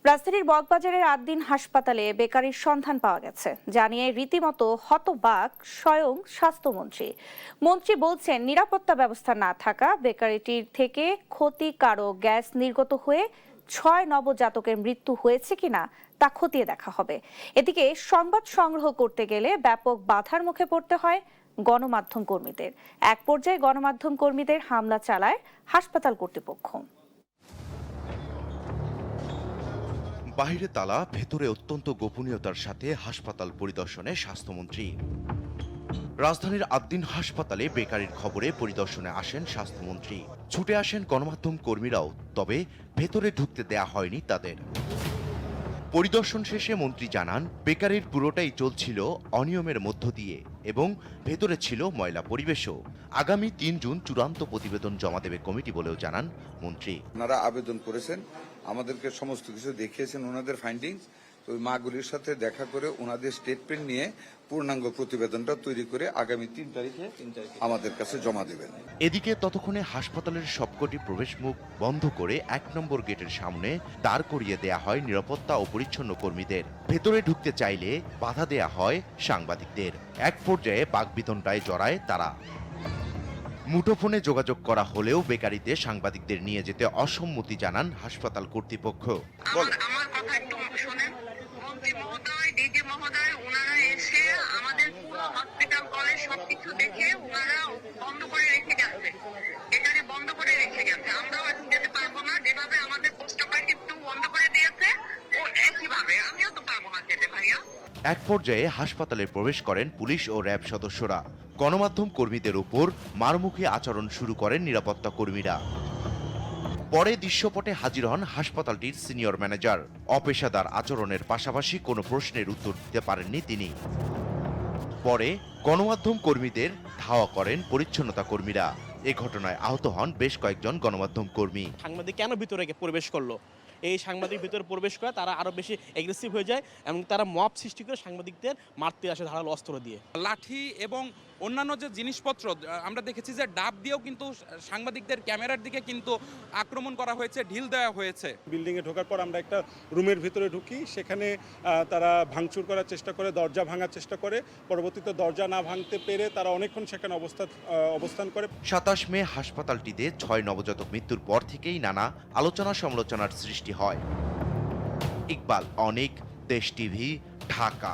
রাজধানীর বকবাজারের আদ্দিন হাসপাতালে বেকারির সন্ধান পাওয়া গেছে জানিয়ে রীতিমতো হতবাক স্বয়ং স্বাস্থ্যমন্ত্রী। মন্ত্রী বলছেন, নিরাপত্তা ব্যবস্থা না থাকা বেকারিটির থেকে ক্ষতিকারক গ্যাস নির্গত হয়ে 6 নবজাতকের মৃত্যু হয়েছে কিনা তা খতিয়ে দেখা হবে। এদিকে সংবাদ সংগ্রহ করতে গেলে ব্যাপক বাধার মুখে পড়তে হয় গণমাধ্যম কর্মীদের। এক পর্যায়ে গণমাধ্যম কর্মীদের হামলা চালায় হাসপাতাল কর্তৃপক্ষ। বাহিরে তালা, ভেতরে অত্যন্ত গোপনীয়তার সাথে হাসপাতাল পরিদর্শনে স্বাস্থ্যমন্ত্রী। রাজধানীর আদ্দিন হাসপাতালে বেকারির খবরে পরিদর্শনে আসেন স্বাস্থ্যমন্ত্রী। ছুটে আসেন গণমাধ্যম কর্মীরাও, তবে ভেতরে ঢুকতে দেয়া হয়নি তাদের। পরিদর্শন শেষে মন্ত্রী জানান, বেকারির পুরোটাই চলছিল অনিয়মের মধ্য দিয়ে এবং ভেতরে ছিল ময়লা পরিবেশও। আগামী ৩ জুন চূড়ান্ত প্রতিবেদন জমা দেবে কমিটি বলেও জানান মন্ত্রী। ওনারা আবেদন করেছেন, আমাদেরকে সমস্ত কিছু দেখিয়েছেন ওনাদের ফাইন্ডিংস। ওই মাগুলির সাথে দেখা করে ওনাদের স্টেটমেন্ট নিয়ে পূর্ণাঙ্গ প্রতিবেদনটা তৈরি করে আগামী ৩ তারিখে আমাদের কাছে জমা দেবেন। এদিকে ততক্ষণে হাসপাতালের সবকটি প্রবেশমুখ বন্ধ করে ১ নম্বর গেটের সামনে দাঁড় করিয়ে দেয়া হয় নিরাপত্তা ও পরিচ্ছন্ন কর্মীদের। ভেতরে ঢুকতে চাইলে বাধা দেয়া হয় সাংবাদিকদের। এক পর্যায়ে বাকবিতণ্ডায় জড়ায় তারা। মুঠোফোনে যোগাযোগ করা হলেও বেকারিতে সাংবাদিকদের নিয়ে যেতে অসম্মতি জানান হাসপাতাল কর্তৃপক্ষ। আমার কথা একটু শুনেন। মন্ত্রী মহোদয়, ডিজি মহোদয়, ওনারা এসে আমাদের পুরো হসপিটাল কলেজ সবকিছু দেখে ওনারা বন্ধ করে রেখে গেছে। এখানে বন্ধ করে রেখে গেছে। আমরাও এখন যেতে পারবো না। যেভাবে আমাদের পোস্ট অপারেটিভ বন্ধ করে দিয়েছে, ও একইভাবে আমিও তো পারবো না যেতে, ভাইয়া। এক পর্যায়ে হাসপাতালে প্রবেশ করেন পুলিশ ও র্যাব সদস্যরা। গণমাধ্যম কর্মীদের উপর মারমুখী আচরণ শুরু করেন নিরাপত্তা কর্মীরা। পরে দৃশ্যপটে হাজির হন হাসপাতালটির সিনিয়র ম্যানেজার। অপেশাদার আচরণের পাশাপাশি কোনো প্রশ্নের উত্তর দিতে পারেননি তিনি। পরে গণমাধ্যম কর্মীদের ধাওয়া করেন পরিচ্ছন্নতা কর্মীরা। এ ঘটনায় আহত হন বেশ কয়েকজন গণমাধ্যম কর্মী। সাংবাদিক কেন ভিতরে প্রবেশ করলো, এই সাংবাদিক ভিতরে প্রবেশ করে তারা আরো বেশি এগ্রেসিভ হয়ে যায় এবং তারা মব সৃষ্টি করে সাংবাদিকদের মারতে আসে ধারালো অস্ত্র দিয়ে। লাঠি এবং অন্যান্য যে জিনিসপত্র আমরা দেখেছি যে ডাব দিয়েও কিন্তু সাংবাদিকদের ক্যামেরার দিকে কিন্তু আক্রমণ করা হয়েছে, ঢিল দেওয়া হয়েছে। বিল্ডিংয়ে ঢোকার পর আমরা একটা রুমের ভিতরে ঢুকি, সেখানে তারা ভাঙচুর করার চেষ্টা করে, দরজা ভাঙার চেষ্টা করে। পরবর্তীতে দরজা না ভাঙতে পেরে তারা অনেকক্ষণ সেখানে অবস্থান করে। ২৭ মে হাসপাতালটিতে ৬ নবজাতক মৃত্যুর পর থেকেই নানা আলোচনা সমালোচনার সৃষ্টি হয়। ইকবাল অনিক, দেশ টিভি, ঢাকা।